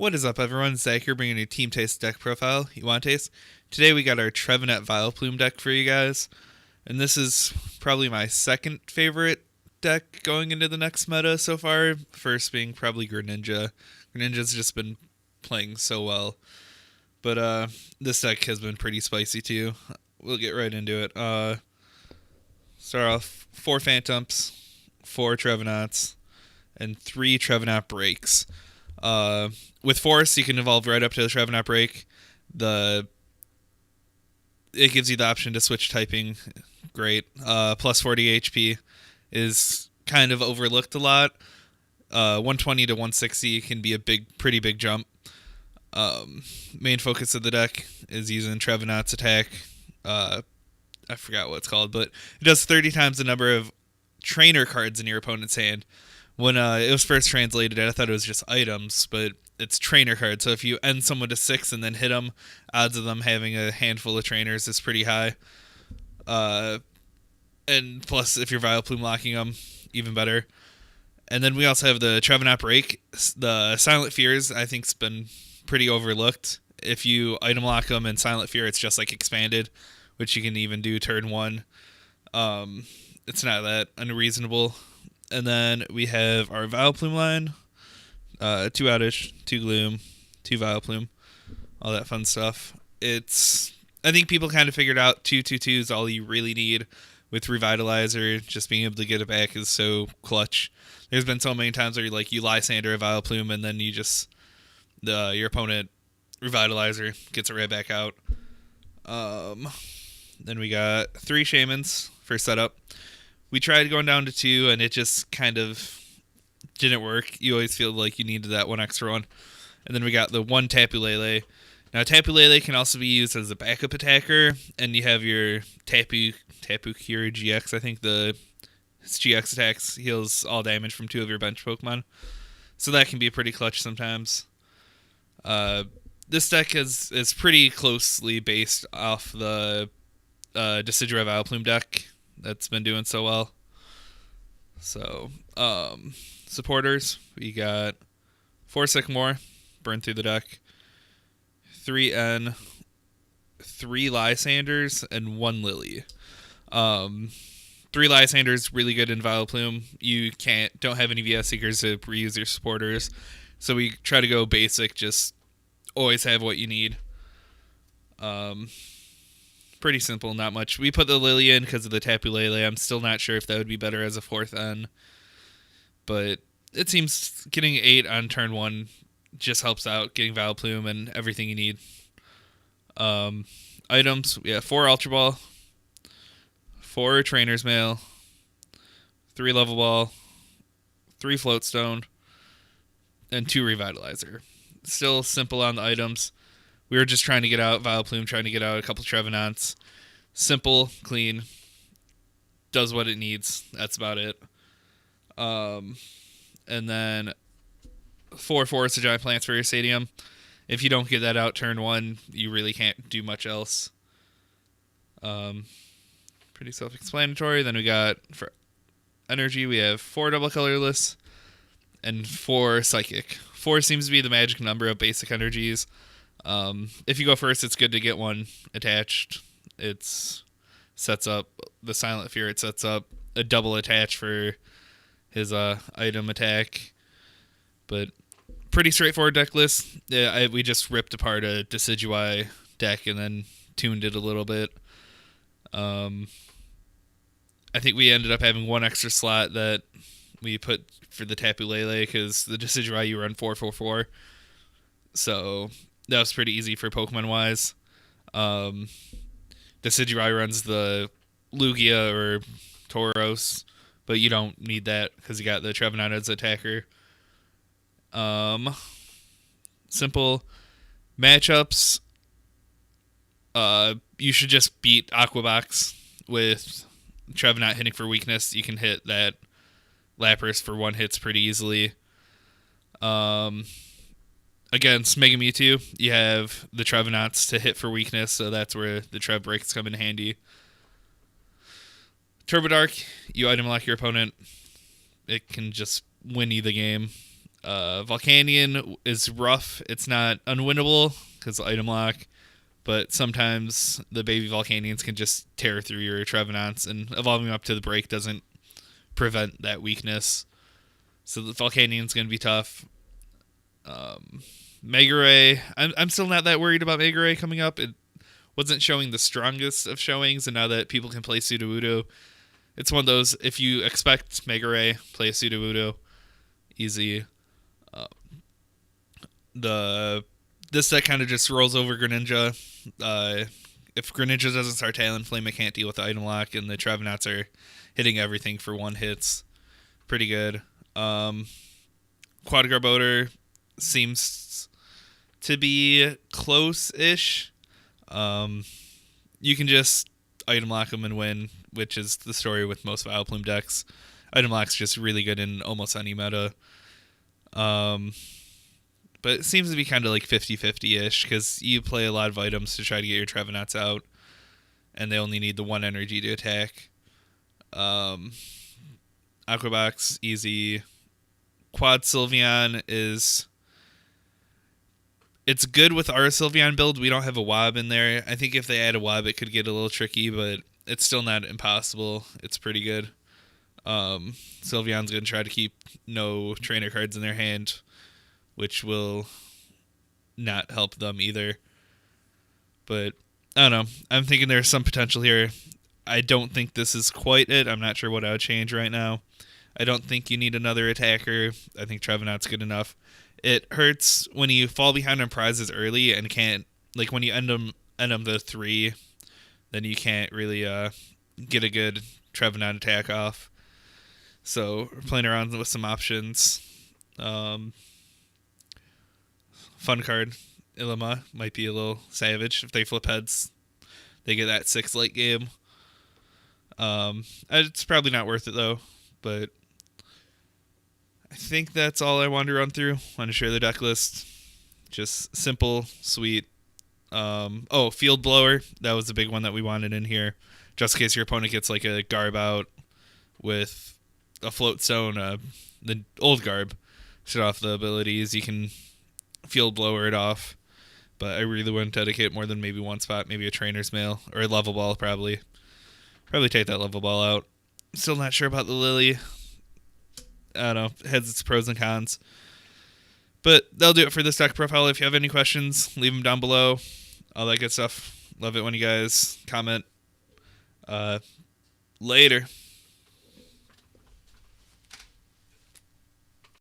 What is up, everyone? Zach here, bringing you Team Taste deck profile. You want taste? Today we got our Trevenant Vileplume deck for you guys, and this is probably my second favorite deck going into the next meta so far. First being probably Greninja. Greninja's just been playing so well, but this deck has been pretty spicy too. We'll get right into it. Start off 4 Phantoms, 4 Trevenants, and 3 Trevenant breaks. With Force, you can evolve right up to the Trevenant break. It gives you the option to switch typing. Great. Plus 40 HP is kind of overlooked a lot. 120 to 160 can be a pretty big jump. Main focus of the deck is using Trevenant's attack. I forgot what it's called, but it does 30 times the number of trainer cards in your opponent's hand. When it was first translated, I thought it was just items, but it's trainer cards. So if you end someone to 6 and then hit them, odds of them having a handful of trainers is pretty high. And plus, if you're Vileplume locking them, even better. And then we also have the Trevenant break. The Silent Fears, I think, has been pretty overlooked. If you item lock them in Silent Fear, it's just like expanded, which you can even do turn 1. It's not that unreasonable. And then we have our Vileplume line, 2 Oddish, 2 Gloom, 2 Vileplume, all that fun stuff. I think people kind of figured out 2/2/2 is all you really need with Revitalizer. Just being able to get it back is so clutch. There's been so many times where you Lysander a Vileplume and then your opponent Revitalizer gets it right back out. Then we got 3 Shamans for setup. We tried going down to 2, and it just kind of didn't work. You always feel like you needed that one extra one. And then we got the 1 Tapu Lele. Now, Tapu Lele can also be used as a backup attacker, and you have your Tapu Cure GX. I think his GX attacks heals all damage from 2 of your bench Pokemon. So that can be pretty clutch sometimes. This deck is pretty closely based off the Decidueye Vileplume deck that's been doing so well. So, supporters, we got 4 Sycamore, burn through the deck, 3 N, 3 Lysanders, and 1 Lily. 3 Lysanders, really good in Vileplume. You don't have any VS Seekers to reuse your supporters, so we try to go basic, just always have what you need. Pretty simple, not much. We put the Lily in because of the Tapu Lele. I'm still not sure if that would be better as a 4th N. But it seems getting 8 on turn 1 just helps out getting Vileplume and everything you need. Items, we have 4 Ultra Ball, 4 Trainer's Mail, 3 Level Ball, 3 Floatstone, and 2 Revitalizer. Still simple on the items. We were just trying to get out Vileplume, trying to get out a couple Trevenants. Simple, clean, does what it needs. That's about it. And then 4 Forest of Giant Plants for your Stadium. If you don't get that out turn 1, you really can't do much else. Pretty self-explanatory. Then we got, for energy, we have 4 double colorless and 4 psychic. 4 seems to be the magic number of basic energies. If you go first, it's good to get 1 attached. Sets up the Silent Fear. It sets up a double attach for his item attack. But pretty straightforward deck list. Yeah, we just ripped apart a Decidueye deck and then tuned it a little bit. I think we ended up having 1 extra slot that we put for the Tapu Lele because the Decidueye you run 4/4/4. So that was pretty easy for Pokemon-wise. Decidueye runs the Lugia or Tauros, but you don't need that because you got the Trevenant as attacker. Simple matchups. You should just beat Aquabox with Trevenant hitting for weakness. You can hit that Lapras for 1 hits pretty easily. Against Mega Mewtwo, you have the Trevenants to hit for weakness, so that's where the Trev breaks come in handy. Turbo Dark, you item lock your opponent. It can just win you the game. Volcanion is rough. It's not unwinnable because item lock, but sometimes the baby Volcanions can just tear through your Trevenants, and evolving up to the break doesn't prevent that weakness. So the Volcanion's going to be tough. Mega Ray, I'm still not that worried about Mega Ray coming up. It wasn't showing the strongest of showings, and now that people can play Sudowoodo, it's one of those, if you expect Mega Ray, play a Sudowoodo. Easy. This deck kind of just rolls over Greninja. If Greninja doesn't start Talonflame, it can't deal with the item lock, and the Trevenants are hitting everything for one hits. Pretty good. Quad Garbodor seems to be close-ish. You can just item lock them and win, which is the story with most Vileplume decks. Item lock's just really good in almost any meta. But it seems to be kind of like 50-50-ish, because you play a lot of items to try to get your Trevenants out, and they only need the one energy to attack. Aquabox, easy. Quad Sylveon is... It's good with our Sylveon build. We don't have a Wob in there. I think if they add a Wob, it could get a little tricky, but it's still not impossible. It's pretty good. Sylveon's going to try to keep no trainer cards in their hand, which will not help them either. But, I don't know. I'm thinking there's some potential here. I don't think this is quite it. I'm not sure what I would change right now. I don't think you need another attacker. I think Trevenant's good enough. It hurts when you fall behind on prizes early and can't, like when you end them to 3, then you can't really get a good Trevenant attack off. So we're playing around with some options. Fun card, Ilima might be a little savage. If they flip heads, they get that 6 late game. It's probably not worth it though, but I think that's all I wanted to run through. Want to share the deck list. Just simple, sweet. Field Blower. That was the big one that we wanted in here. Just in case your opponent gets like a Garb out with a Float Stone, the old Garb. Shut off the abilities. You can Field Blower it off. But I really wouldn't dedicate more than maybe one spot. Maybe a Trainer's Mail. Or a Level Ball, probably. Probably take that Level Ball out. Still not sure about the Lily. I don't know. It has its pros and cons. But that'll do it for this deck profile. If you have any questions, leave them down below. All that good stuff. Love it when you guys comment. Later.